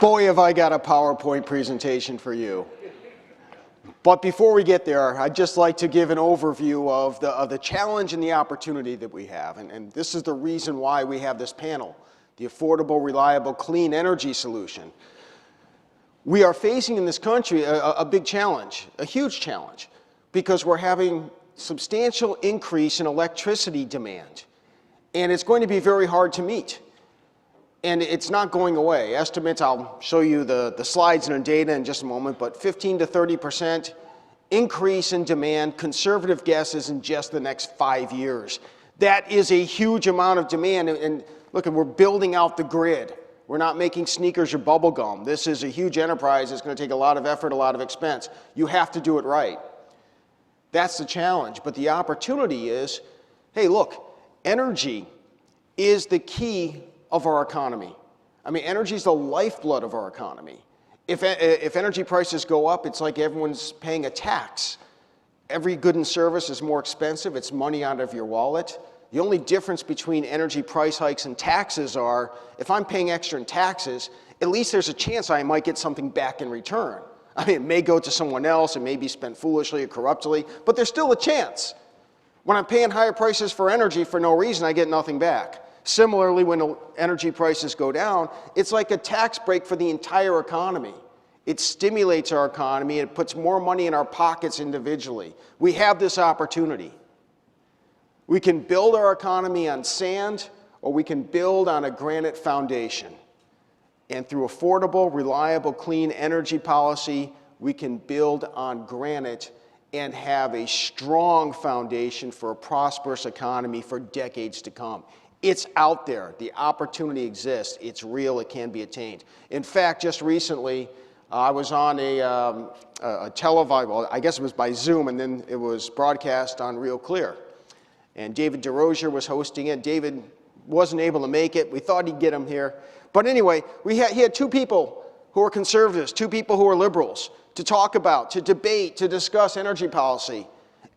Boy, have I got a PowerPoint presentation for you. But before we get there, I'd just like to give an overview of the challenge and the opportunity that we have. And this is the reason why we have this panel, the affordable, reliable, clean energy solution. We are facing in this country a big challenge, a huge challenge, because we're having substantial increase in electricity demand. And it's going to be very hard to meet. And it's not going away. Estimates, I'll show you the slides and the data in just a moment, but 15 to 30% increase in demand, conservative guesses in just the next 5 years. That is a huge amount of demand. And look, we're building out the grid. We're not making sneakers or bubble gum. This is a huge enterprise. It's going to take a lot of effort, a lot of expense. You have to do it right. That's the challenge. But the opportunity is, hey, look, energy is the key of our economy. I mean, energy is the lifeblood of our economy. If energy prices go up, it's like everyone's paying a tax. Every good and service is more expensive. It's money out of your wallet. The only difference between energy price hikes and taxes are, if I'm paying extra in taxes, at least there's a chance I might get something back in return. I mean, it may go to someone else, it may be spent foolishly or corruptly, but there's still a chance. When I'm paying higher prices for energy for no reason, I get nothing back. Similarly, when energy prices go down, it's like a tax break for the entire economy. It stimulates our economy, it puts more money in our pockets individually. We have this opportunity. We can build our economy on sand, or we can build on a granite foundation. And through affordable, reliable, clean energy policy, we can build on granite and have a strong foundation for a prosperous economy for decades to come. It's out there. The opportunity exists. It's real. It can be attained. In fact, just recently, I was on a televised, well, I guess it was by Zoom, and then it was broadcast on Real Clear. And David DeRosier was hosting it. David wasn't able to make it. We thought he'd get him here. But anyway, he had two people who were conservatives, two people who were liberals, to talk about, to debate, to discuss energy policy.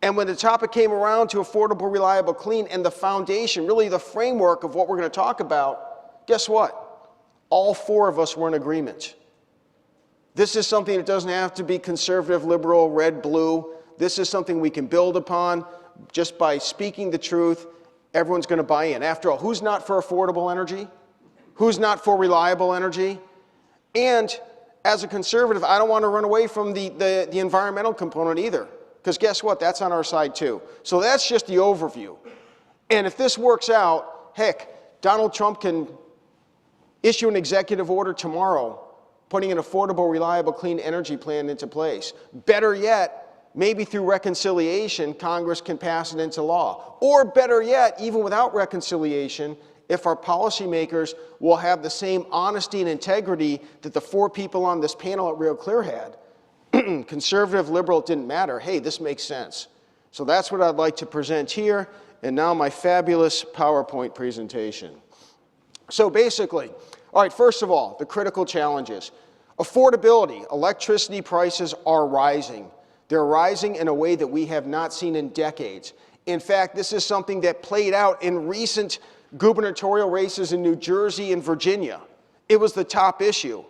And when the topic came around to affordable, reliable, clean, and the foundation, really the framework of what we're going to talk about, guess what? All four of us were in agreement. This is something that doesn't have to be conservative, liberal, red, blue. This is something we can build upon just by speaking the truth. Everyone's going to buy in. After all, who's not for affordable energy? Who's not for reliable energy? And as a conservative, I don't want to run away from the environmental component either. Because guess what? That's on our side too. So that's just the overview. And if this works out, heck, Donald Trump can issue an executive order tomorrow putting an affordable, reliable, clean energy plan into place. Better yet, maybe through reconciliation, Congress can pass it into law. Or better yet, even without reconciliation, if our policymakers will have the same honesty and integrity that the four people on this panel at Real Clear had. Conservative, liberal, it didn't matter. Hey, this makes sense. So that's what I'd like to present here. And now my fabulous PowerPoint presentation. So basically, all right, first of all, the critical challenges. Affordability. Electricity prices are rising. They're rising in a way that we have not seen in decades. In fact, this is something that played out in recent gubernatorial races in New Jersey and Virginia. It was the top issue.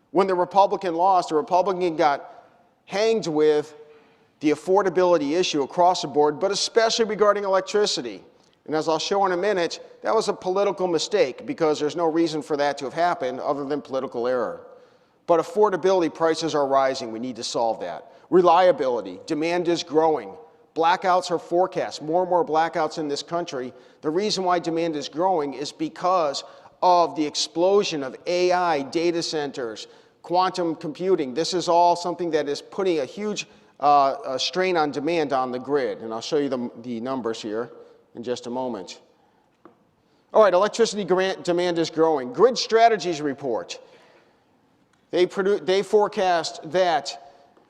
When the Republican lost, the Republican got hanged with the affordability issue across the board, but especially regarding electricity. And as I'll show in a minute, that was a political mistake because there's no reason for that to have happened other than political error. But affordability, prices are rising. We need to solve that. Reliability, demand is growing. Blackouts are forecast, more and more blackouts in this country. The reason why demand is growing is because of the explosion of AI, data centers, quantum computing. This is all something that is putting a huge strain on demand on the grid. And I'll show you the numbers here in just a moment. All right, electricity demand is growing. Grid Strategies report. They forecast that,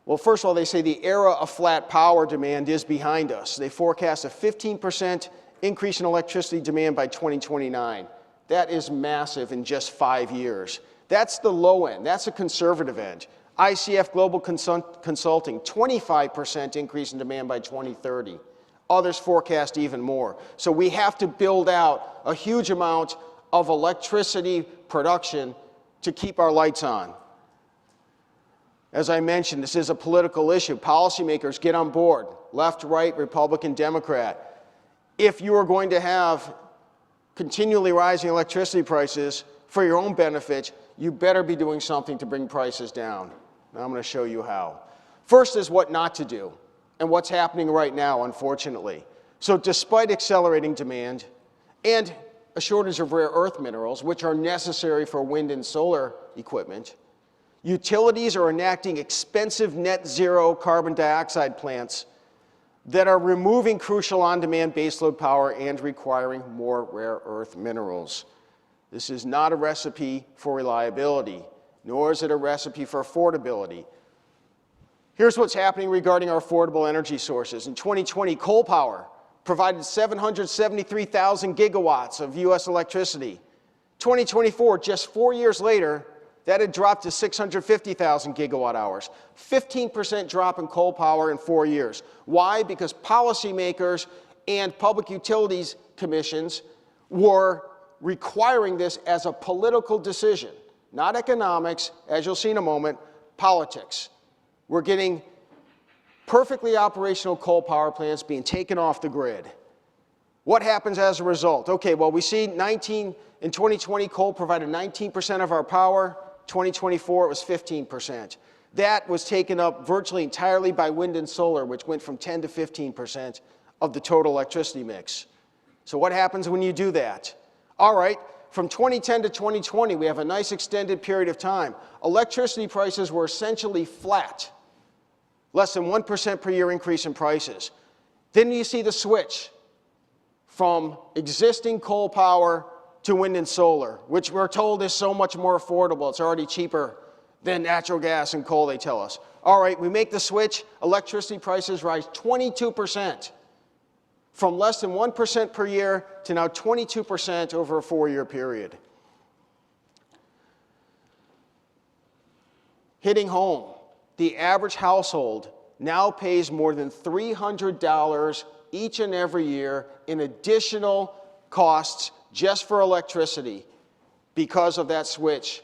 well, first of all, they say the era of flat power demand is behind us. They forecast a 15% increase in electricity demand by 2029. That is massive in just 5 years. That's the low end. That's a conservative end. ICF Global Consulting, 25% increase in demand by 2030. Others forecast even more. So we have to build out a huge amount of electricity production to keep our lights on. As I mentioned, this is a political issue. Policymakers, get on board. Left, right, Republican, Democrat. If you are going to have continually rising electricity prices for your own benefit, you better be doing something to bring prices down. Now I'm going to show you how. First is what not to do, and what's happening right now, unfortunately. So despite accelerating demand and a shortage of rare earth minerals, which are necessary for wind and solar equipment, utilities are enacting expensive net zero carbon dioxide plants that are removing crucial on-demand baseload power and requiring more rare earth minerals. This is not a recipe for reliability, nor is it a recipe for affordability. Here's what's happening regarding our affordable energy sources. In 2020, coal power provided 773,000 gigawatts of U.S. electricity. 2024, just 4 years later, that had dropped to 650,000 gigawatt hours. 15% drop in coal power in 4 years. Why? Because policymakers and public utilities commissions were requiring this as a political decision, not economics, as you'll see in a moment, politics. We're getting perfectly operational coal power plants being taken off the grid. What happens as a result? Okay, well, we see in 2020, coal provided 19% of our power. 2024, it was 15%. That was taken up virtually entirely by wind and solar, which went from 10 to 15% of the total electricity mix. So what happens when you do that? All right, from 2010 to 2020, we have a nice extended period of time. Electricity prices were essentially flat, less than 1% per year increase in prices. Then you see the switch from existing coal power to wind and solar, which we're told is so much more affordable. It's already cheaper than natural gas and coal, they tell us. All right, we make the switch, electricity prices rise 22%, from less than 1% per year to now 22% over a 4-year period. Hitting home, the average household now pays more than $300 each and every year in additional costs just for electricity because of that switch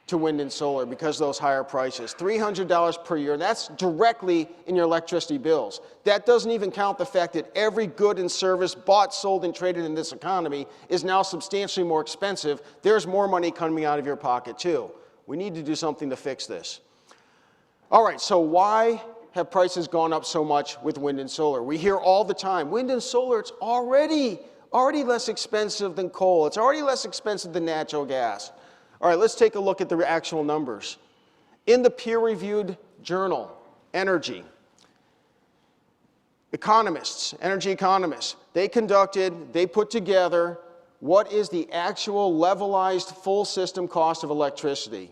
to wind and solar, because of those higher prices. $300 per year, and that's directly in your electricity bills. That doesn't even count the fact that every good and service bought, sold, and traded in this economy is now substantially more expensive. There's more money coming out of your pocket too. We need to do something to fix this. All right, so why have prices gone up so much with wind and solar? We hear all the time, wind and solar, it's already less expensive than coal. It's already less expensive than natural gas. All right, let's take a look at the actual numbers. In the peer-reviewed journal, Energy, energy economists, they put together what is the actual levelized full system cost of electricity.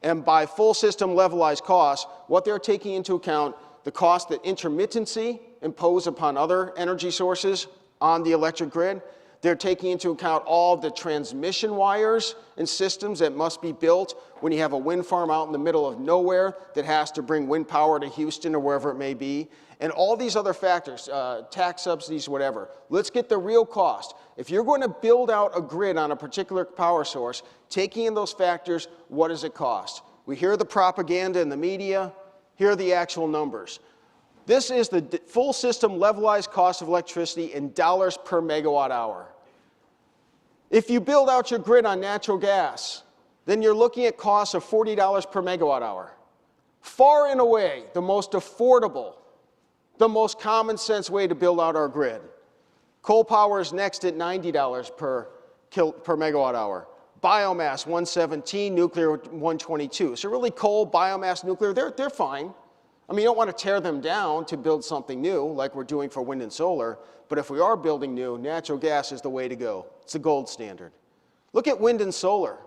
And by full system levelized cost, what they're taking into account the cost that intermittency impose upon other energy sources on the electric grid. They're taking into account all the transmission wires and systems that must be built when you have a wind farm out in the middle of nowhere that has to bring wind power to Houston or wherever it may be. And all these other factors, tax subsidies, whatever. Let's get the real cost. If you're going to build out a grid on a particular power source, taking in those factors, what does it cost? We hear the propaganda in the media. Here are the actual numbers. This is the full system levelized cost of electricity in dollars per megawatt hour. If you build out your grid on natural gas, then you're looking at costs of $40 per megawatt hour. Far and away, the most affordable, the most common sense way to build out our grid. Coal power is next at $90 per megawatt hour. Biomass, 117, nuclear, 122. So really coal, biomass, nuclear, they're fine. I mean, you don't want to tear them down to build something new like we're doing for wind and solar, but if we are building new, natural gas is the way to go. It's the gold standard. Look at wind and solar.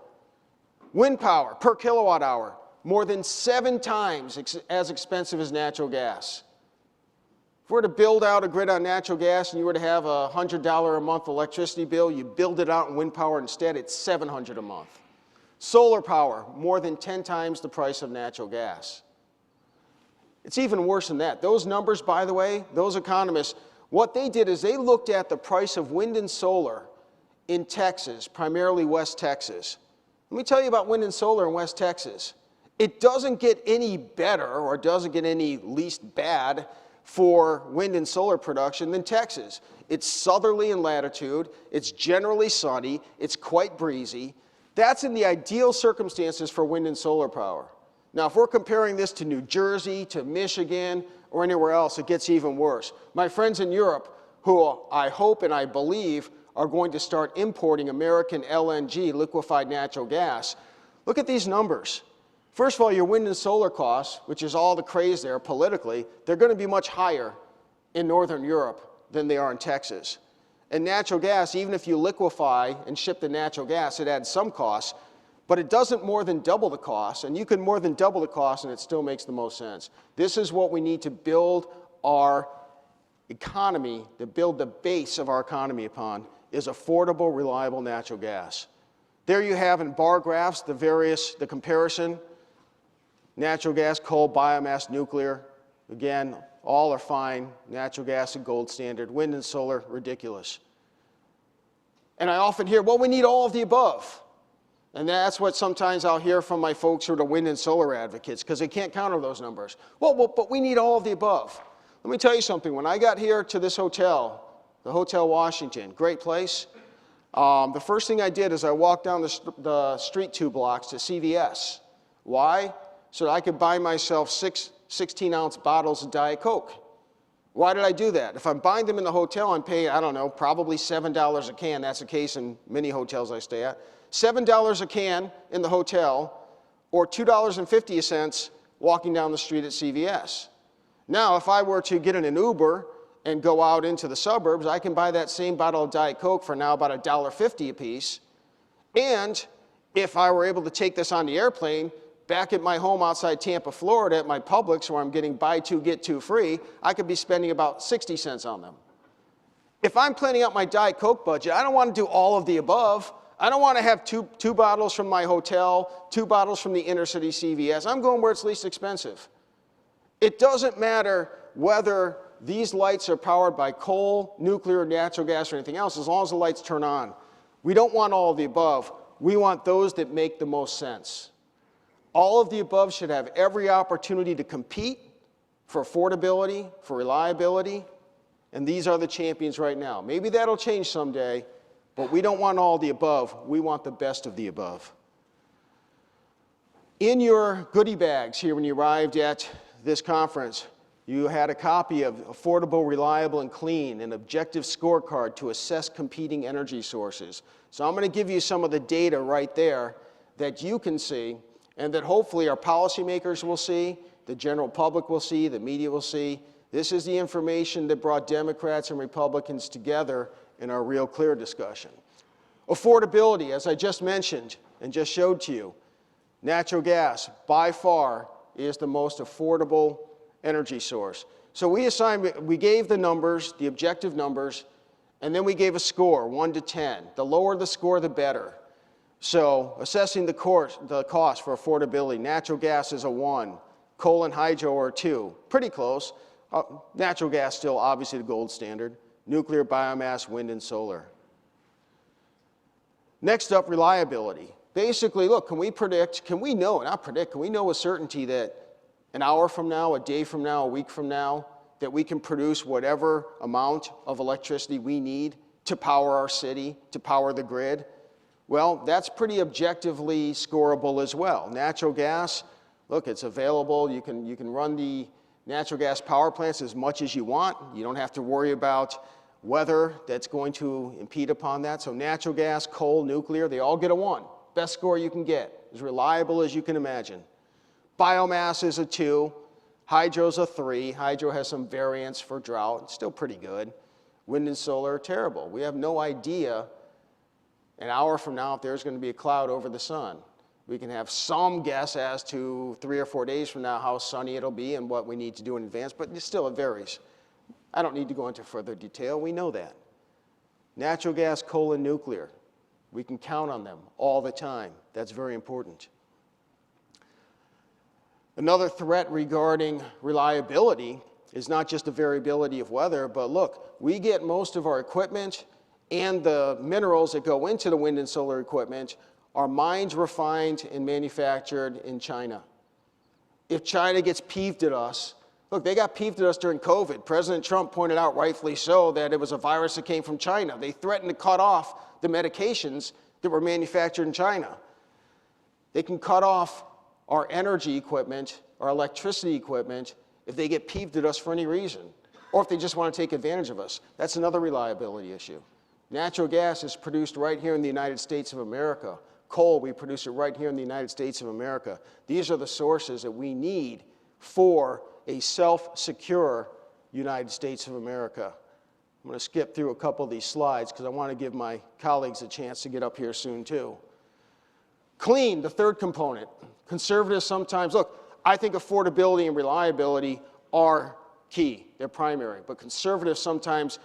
Wind power per kilowatt hour, more than 7 times as expensive as natural gas. If we were to build out a grid on natural gas and you were to have a $100 a month electricity bill, you build it out in wind power instead, it's $700 a month. Solar power, more than 10 times the price of natural gas. It's even worse than that. Those numbers, by the way, those economists, what they did is they looked at the price of wind and solar in Texas, primarily West Texas. Let me tell you about wind and solar in West Texas. It doesn't get any better or doesn't get any least bad for wind and solar production than Texas. It's southerly in latitude, it's generally sunny, it's quite breezy. That's in the ideal circumstances for wind and solar power. Now, if we're comparing this to New Jersey, to Michigan, or anywhere else, it gets even worse. My friends in Europe, who I hope and I believe are going to start importing American LNG, liquefied natural gas, look at these numbers. First of all, your wind and solar costs, which is all the craze there politically, they're going to be much higher in Northern Europe than they are in Texas. And natural gas, even if you liquefy and ship the natural gas, it adds some costs, but it doesn't more than double the cost, and you can more than double the cost and it still makes the most sense. This is what we need to build our economy, to build the base of our economy upon, is affordable, reliable natural gas. There you have in bar graphs the comparison. Natural gas, coal, biomass, nuclear. Again, all are fine. Natural gas, a gold standard. Wind and solar, ridiculous. And I often hear, well, we need all of the above. And that's what sometimes I'll hear from my folks who are the wind and solar advocates, because they can't counter those numbers. Well, but we need all of the above. Let me tell you something. When I got here to this hotel, the Hotel Washington, great place, the first thing I did is I walked down the street 2 blocks to CVS. Why? So that I could buy myself 6 16-ounce bottles of Diet Coke. Why did I do that? If I'm buying them in the hotel, I'm paying, I don't know, probably $7 a can. That's the case in many hotels I stay at. $7 a can in the hotel, or $2.50 walking down the street at CVS. Now, if I were to get in an Uber and go out into the suburbs, I can buy that same bottle of Diet Coke for now about $1.50 a piece. And if I were able to take this on the airplane, back at my home outside Tampa, Florida, at my Publix, where I'm getting buy 2, get 2 free, I could be spending about 60 cents on them. If I'm planning out my Diet Coke budget, I don't want to do all of the above. I don't want to have two bottles from my hotel, 2 bottles from the inner city CVS. I'm going where it's least expensive. It doesn't matter whether these lights are powered by coal, nuclear, natural gas, or anything else, as long as the lights turn on. We don't want all of the above. We want those that make the most sense. All of the above should have every opportunity to compete for affordability, for reliability, and these are the champions right now. Maybe that'll change someday, but we don't want all the above. We want the best of the above. In your goodie bags here when you arrived at this conference, you had a copy of Affordable, Reliable, and Clean, an objective scorecard to assess competing energy sources. So I'm going to give you some of the data right there that you can see, and that hopefully our policymakers will see, the general public will see, the media will see. This is the information that brought Democrats and Republicans together in our Real Clear discussion. Affordability, as I just mentioned and just showed to you, natural gas, by far, is the most affordable energy source. So we gave the numbers, the objective numbers, and then we gave a score, 1 to 10. The lower the score, the better. So assessing the cost for affordability, natural gas is a 1, coal and hydro are 2, pretty close. Natural gas still obviously the gold standard, nuclear, biomass, wind, and solar. Next up, reliability. Basically, look, can we know with certainty that an hour from now, a day from now, a week from now, that we can produce whatever amount of electricity we need to power our city, to power the grid? Well, that's pretty objectively scoreable as well. Natural gas, look, it's available. You can run the natural gas power plants as much as you want. You don't have to worry about weather that's going to impede upon that. So natural gas, coal, nuclear, they all get a 1. Best score you can get, as reliable as you can imagine. Biomass is a 2. Hydro's a 3. Hydro has some variance for drought. It's still pretty good. Wind and solar are terrible. We have no idea an hour from now if there's going to be a cloud over the sun. We can have some guess as to 3 or 4 days from now how sunny it'll be and what we need to do in advance, but still it varies. I don't need to go into further detail. We know that. Natural gas, coal, and nuclear. We can count on them all the time. That's very important. Another threat regarding reliability is not just the variability of weather, but look, we get most of our equipment and the minerals that go into the wind and solar equipment are mines refined and manufactured in China. If China gets peeved at us, look, they got peeved at us during COVID. President Trump pointed out, rightfully so, that it was a virus that came from China. They threatened to cut off the medications that were manufactured in China. They can cut off our energy equipment, our electricity equipment, if they get peeved at us for any reason, or if they just want to take advantage of us. That's another reliability issue. Natural gas is produced right here in the United States of America. Coal, we produce it right here in the United States of America. These are the sources that we need for a self-secure United States of America. I'm going to skip through a couple of these slides because I want to give my colleagues a chance to get up here soon too. Clean, the third component. Conservatives sometimes, look, I think affordability and reliability are key. They're primary. But conservatives sometimes,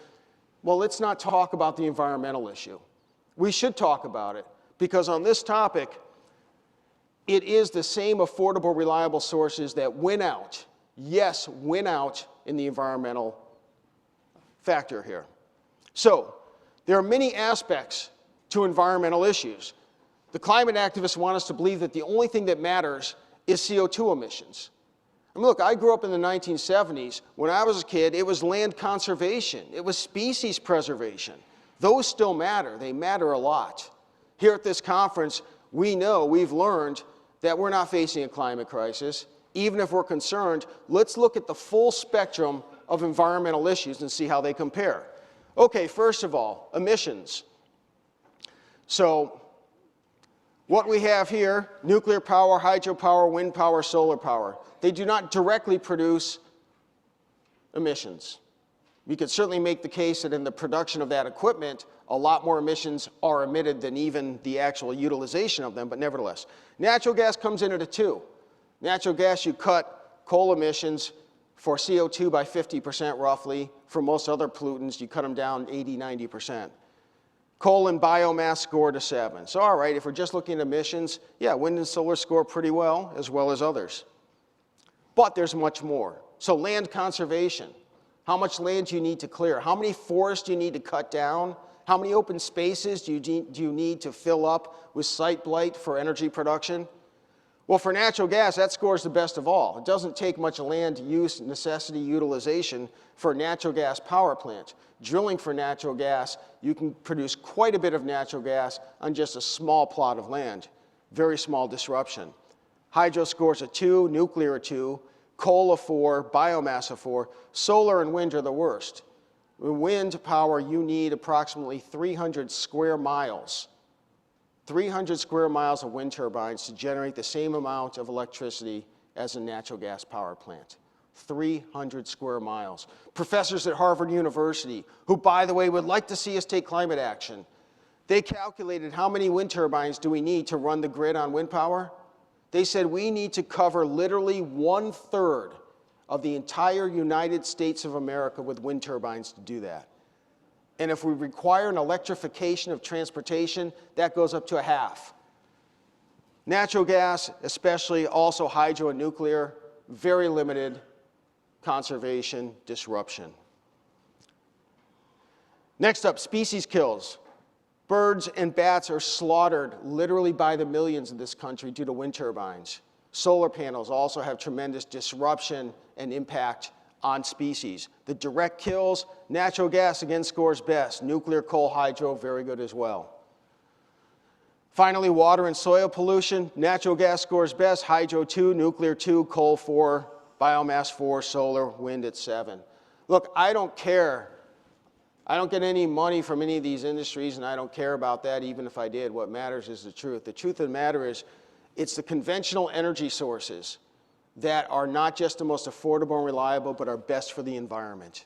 well, let's not talk about the environmental issue. We should talk about it because on this topic, it is the same affordable, reliable sources that win out, yes, win out in the environmental factor here. So there are many aspects to environmental issues. The climate activists want us to believe that the only thing that matters is CO2 emissions. I mean, look, I grew up in the 1970s. When I was a kid, it was land conservation. It was species preservation. Those still matter. They matter a lot. Here at this conference, we know, we've learned that we're not facing a climate crisis. Even if we're concerned, let's look at the full spectrum of environmental issues and see how they compare. Okay, first of all, emissions. So what we have here, nuclear power, hydropower, wind power, solar power, they do not directly produce emissions. We could certainly make the case that in the production of that equipment, a lot more emissions are emitted than even the actual utilization of them, but nevertheless. Natural gas comes in at a 2. Natural gas, you cut coal emissions for CO2 by 50% roughly. For most other pollutants, you cut them down 80, 90%. Coal and biomass score to 7. So all right, if we're just looking at emissions, yeah, wind and solar score pretty well as others. But there's much more. So land conservation. How much land do you need to clear? How many forests do you need to cut down? How many open spaces do you need to fill up with site blight for energy production? Well, for natural gas, that scores the best of all. It doesn't take much land use, necessity, utilization for a natural gas power plant. Drilling for natural gas, you can produce quite a bit of natural gas on just a small plot of land. Very small disruption. Hydro scores a 2, nuclear a 2, coal a 4, biomass a 4. Solar and wind are the worst. In wind power, you need approximately 300 square miles. 300 square miles of wind turbines to generate the same amount of electricity as a natural gas power plant. 300 square miles. Professors at Harvard University, who, by the way, would like to see us take climate action, they calculated how many wind turbines do we need to run the grid on wind power? They said we need to cover literally 1/3 of the entire United States of America with wind turbines to do that. And if we require an electrification of transportation, that goes up to a half. Natural gas, especially also hydro and nuclear, very limited conservation disruption. Next up, species kills. Birds and bats are slaughtered literally by the millions in this country due to wind turbines. Solar panels also have tremendous disruption and impact on species. The direct kills, natural gas again scores best. Nuclear, coal, hydro, very good as well. Finally, water and soil pollution. Natural gas scores best. Hydro 2, nuclear 2, coal 4, biomass 4, solar, wind at 7. Look, I don't care. I don't get any money from any of these industries, and I don't care about that even if I did. What matters is the truth. The truth of the matter is it's the conventional energy sources that are not just the most affordable and reliable, but are best for the environment.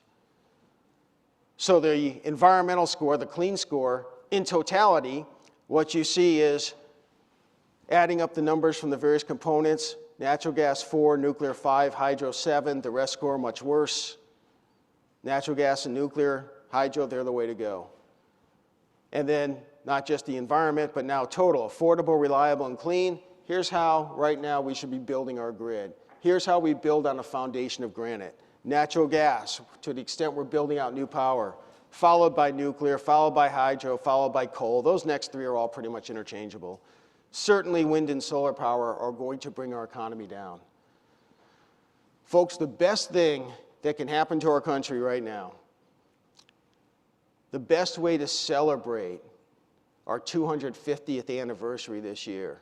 So the environmental score, the clean score, in totality, what you see is adding up the numbers from the various components, natural gas 4, nuclear 5, hydro 7, the rest score much worse. Natural gas and nuclear, hydro, they're the way to go. And then not just the environment, but now total, affordable, reliable, and clean. Here's how, right now, we should be building our grid. Here's how we build on a foundation of granite. Natural gas, to the extent we're building out new power, followed by nuclear, followed by hydro, followed by coal. Those next 3 are all pretty much interchangeable. certainly wind and solar power are going to bring our economy down. Folks, the best thing that can happen to our country right now, the best way to celebrate our 250th anniversary this year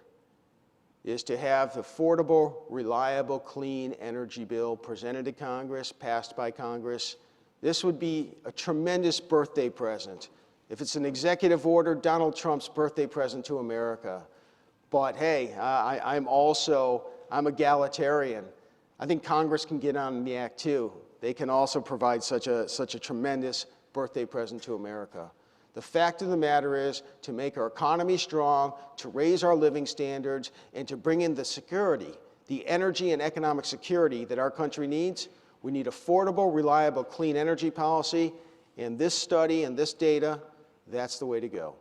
is to have affordable, reliable, clean energy bill presented to Congress, passed by Congress. This would be a tremendous birthday present. If it's an executive order, Donald Trump's birthday present to America. But hey, I'm egalitarian. I think Congress can get on the act too. They can also provide such a tremendous birthday present to America. The fact of the matter is, to make our economy strong, to raise our living standards, and to bring in the security, the energy and economic security that our country needs, we need affordable, reliable, clean energy policy. And this study and this data, that's the way to go.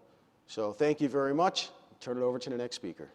So thank you very much. Turn it over to the next speaker.